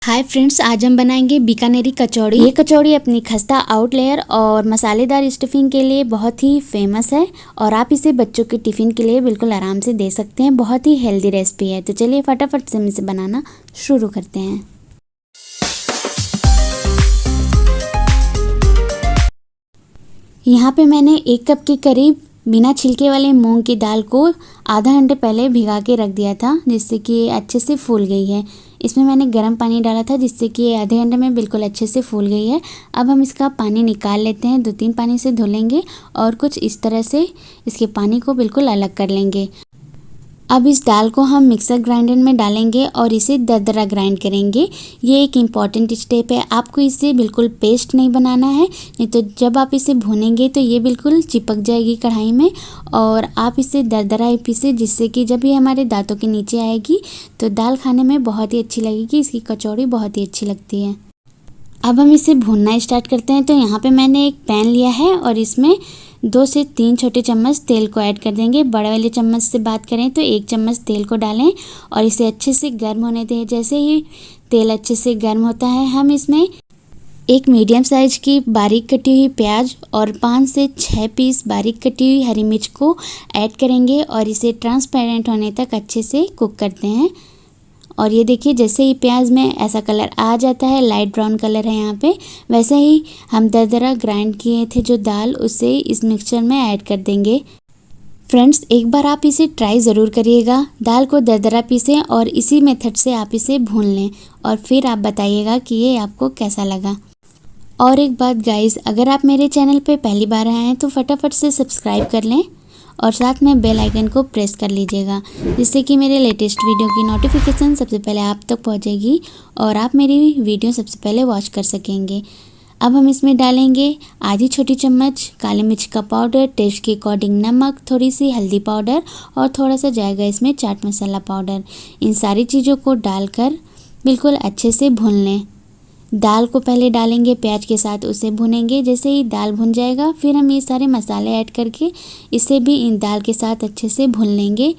Hi friends, आज हम बनाएंगे बीकानेरी कचौड़ी। ये कचौड़ी अपनी खस्ता आउट लेयर और मसालेदार स्टफिंग के लिए बहुत ही फेमस है और आप इसे बच्चों के टिफ़िन के लिए बिल्कुल आराम से दे सकते हैं। बहुत ही हेल्दी रेसिपी है। तो चलिए फटाफट से हम इसे बनाना शुरू करते हैं। यहाँ पे मैंने 1 कप के करीब बिना छिलके वाले मूंग की दाल को आधा घंटे पहले भिगा के रख दिया था, जिससे कि ये अच्छे से फूल गई है। इसमें मैंने गर्म पानी डाला था, जिससे कि ये आधे घंटे में बिल्कुल अच्छे से फूल गई है। अब हम इसका पानी निकाल लेते हैं। 2-3 पानी से धो लेंगे और कुछ इस तरह से इसके पानी को बिल्कुल अलग कर लेंगे। अब इस दाल को हम मिक्सर ग्राइंडर में डालेंगे और इसे दरदरा ग्राइंड करेंगे। ये एक इम्पॉर्टेंट स्टेप है। आपको इसे बिल्कुल पेस्ट नहीं बनाना है, नहीं तो जब आप इसे भूनेंगे तो ये बिल्कुल चिपक जाएगी कढ़ाई में। और आप इसे दरदरा ही पीसे, जिससे कि जब ये हमारे दांतों के नीचे आएगी तो दाल खाने में बहुत ही अच्छी लगेगी। इसकी कचौड़ी बहुत ही अच्छी लगती है। अब हम इसे भूनना स्टार्ट करते हैं। तो यहाँ पे मैंने एक पैन लिया है और इसमें 2 से 3 छोटे चम्मच तेल को ऐड कर देंगे। बड़े वाले चम्मच से बात करें तो 1 चम्मच तेल को डालें और इसे अच्छे से गर्म होने दें। जैसे ही तेल अच्छे से गर्म होता है, हम इसमें एक मीडियम साइज की बारीक कटी हुई प्याज और 5 से 6 पीस बारीक कटी हुई हरी मिर्च को ऐड करेंगे और इसे ट्रांसपेरेंट होने तक अच्छे से कुक करते हैं। और ये देखिए, जैसे ही प्याज में ऐसा कलर आ जाता है, लाइट ब्राउन कलर है यहाँ पे, वैसे ही हम दरदरा ग्राइंड किए थे जो दाल, उसे इस मिक्सचर में ऐड कर देंगे। फ्रेंड्स, एक बार आप इसे ट्राई ज़रूर करिएगा। दाल को दरदरा पीसें और इसी मेथड से आप इसे भून लें और फिर आप बताइएगा कि ये आपको कैसा लगा। और एक बात गाइस, अगर आप मेरे चैनल पे पहली बार आए हैं तो फटाफट से सब्सक्राइब कर लें और साथ में बेल आइकन को प्रेस कर लीजिएगा, जिससे कि मेरे लेटेस्ट वीडियो की नोटिफिकेशन सबसे पहले आप तक पहुंचेगी और आप मेरी वीडियो सबसे पहले वॉच कर सकेंगे। अब हम इसमें डालेंगे आधी छोटी चम्मच काली मिर्च का पाउडर, टेस्ट के अकॉर्डिंग नमक, थोड़ी सी हल्दी पाउडर और थोड़ा सा जाएगा इसमें चाट मसाला पाउडर। इन सारी चीज़ों को डालकर बिल्कुल अच्छे से भून लें। दाल को पहले डालेंगे प्याज के साथ, उसे भुनेंगे। जैसे ही दाल भुन जाएगा, फिर हम ये सारे मसाले ऐड करके इसे भी इन दाल के साथ अच्छे से भून लेंगे।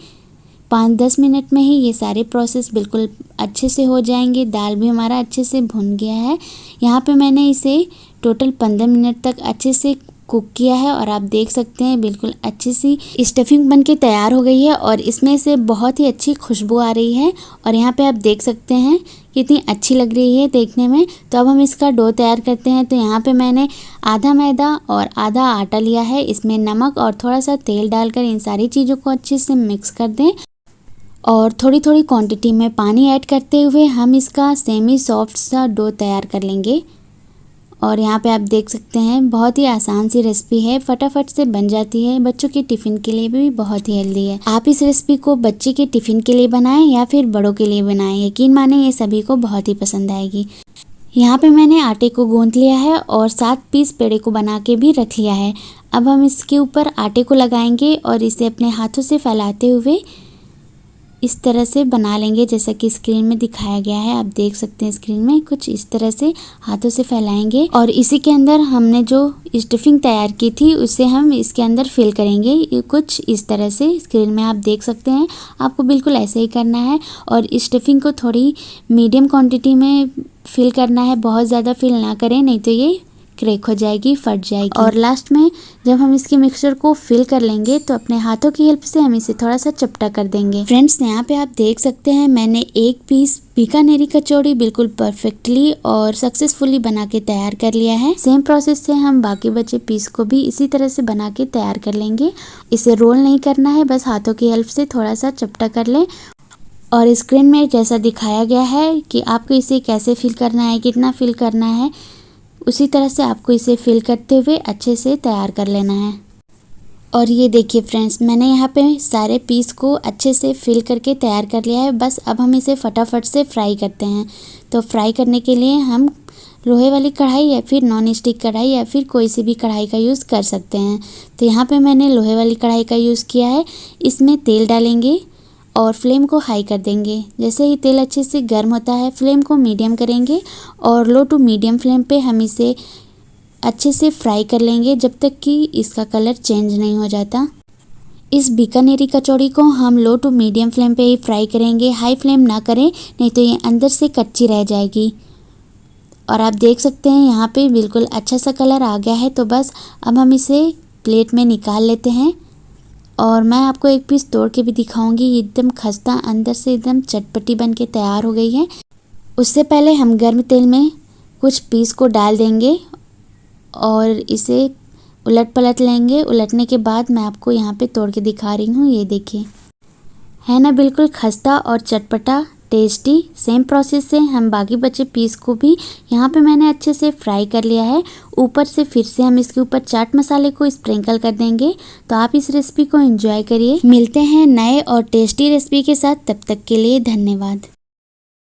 5-10 मिनट में ही ये सारे प्रोसेस बिल्कुल अच्छे से हो जाएंगे। दाल भी हमारा अच्छे से भुन गया है। यहाँ पे मैंने इसे टोटल 15 मिनट तक अच्छे से कुक किया है और आप देख सकते हैं बिल्कुल अच्छी सी स्टफिंग बनके तैयार हो गई है और इसमें से बहुत ही अच्छी खुशबू आ रही है। और यहाँ पे आप देख सकते हैं कितनी अच्छी लग रही है देखने में। तो अब हम इसका डो तैयार करते हैं। तो यहाँ पे मैंने आधा मैदा और आधा आटा लिया है। इसमें नमक और थोड़ा सा तेल डालकर इन सारी चीज़ों को अच्छे से मिक्स कर दें और थोड़ी थोड़ी क्वांटिटी में पानी ऐड करते हुए हम इसका सेमी सॉफ्ट सा डो तैयार कर लेंगे। और यहाँ पे आप देख सकते हैं बहुत ही आसान सी रेसिपी है, फटाफट से बन जाती है। बच्चों के टिफ़िन के लिए भी बहुत ही हेल्दी है। आप इस रेसिपी को बच्चे के टिफ़िन के लिए बनाएं या फिर बड़ों के लिए बनाएं, यकीन माने ये सभी को बहुत ही पसंद आएगी। यहाँ पे मैंने आटे को गूंथ लिया है और 7 पीस पेड़े को बना के भी रख लिया है। अब हम इसके ऊपर आटे को लगाएंगे और इसे अपने हाथों से फैलाते हुए इस तरह से बना लेंगे, जैसा कि स्क्रीन में दिखाया गया है। आप देख सकते हैं स्क्रीन में कुछ इस तरह से हाथों से फैलाएंगे और इसी के अंदर हमने जो स्टफिंग तैयार की थी उसे हम इसके अंदर फिल करेंगे। ये कुछ इस तरह से स्क्रीन में आप देख सकते हैं। आपको बिल्कुल ऐसे ही करना है और स्टफिंग को थोड़ी मीडियम क्वांटिटी में फिल करना है, बहुत ज़्यादा फिल ना करें, नहीं तो ये क्रैक हो जाएगी, फट जाएगी। और लास्ट में जब हम इसके मिक्सचर को फिल कर लेंगे तो अपने हाथों की हेल्प से हम इसे थोड़ा सा चपटा कर देंगे। फ्रेंड्स, यहाँ पे आप देख सकते हैं मैंने 1 पीस बीकानेरी कचौड़ी बिल्कुल परफेक्टली और सक्सेसफुली बना के तैयार कर लिया है। सेम प्रोसेस से हम बाकी बचे पीस को भी इसी तरह से बना के तैयार कर लेंगे। इसे रोल नहीं करना है, बस हाथों की हेल्प से थोड़ा सा चपटा कर लें। और स्क्रीन में जैसा दिखाया गया है कि आपको इसे कैसे फिल करना है, कितना फिल करना है, उसी तरह से आपको इसे फिल करते हुए अच्छे से तैयार कर लेना है। और ये देखिए फ्रेंड्स, मैंने यहाँ पे सारे पीस को अच्छे से फिल करके तैयार कर लिया है। बस अब हम इसे फटाफट से फ्राई करते हैं। तो फ्राई करने के लिए हम लोहे वाली कढ़ाई या फिर नॉन स्टिक कढ़ाई या फिर कोई सी भी कढ़ाई का यूज़ कर सकते हैं। तो यहाँ पे मैंने लोहे वाली कढ़ाई का यूज़ किया है। इसमें तेल डालेंगे और फ्लेम को हाई कर देंगे। जैसे ही तेल अच्छे से गर्म होता है, फ्लेम को मीडियम करेंगे और लो टू मीडियम फ्लेम पे हम इसे अच्छे से फ्राई कर लेंगे जब तक कि इसका कलर चेंज नहीं हो जाता। इस बीकानेरी कचौड़ी को हम लो टू मीडियम फ्लेम पे ही फ्राई करेंगे, हाई फ्लेम ना करें, नहीं तो ये अंदर से कच्ची रह जाएगी। और आप देख सकते हैं यहाँ पे बिल्कुल अच्छा सा कलर आ गया है। तो बस अब हम इसे प्लेट में निकाल लेते हैं और मैं आपको एक पीस तोड़ के भी दिखाऊंगी। एकदम खस्ता अंदर से एकदम चटपटी बन के तैयार हो गई है। उससे पहले हम गर्म तेल में कुछ पीस को डाल देंगे और इसे उलट पलट लेंगे। उलटने के बाद मैं आपको यहाँ पे तोड़ के दिखा रही हूँ, ये देखिए, है ना बिल्कुल खस्ता और चटपटा टेस्टी। सेम प्रोसेस से हम बाकी बचे पीस को भी यहाँ पे मैंने अच्छे से फ्राई कर लिया है। ऊपर से फिर से हम इसके ऊपर चाट मसाले को स्प्रिंकल कर देंगे। तो आप इस रेसिपी को एंजॉय करिए। मिलते हैं नए और टेस्टी रेसिपी के साथ, तब तक के लिए धन्यवाद।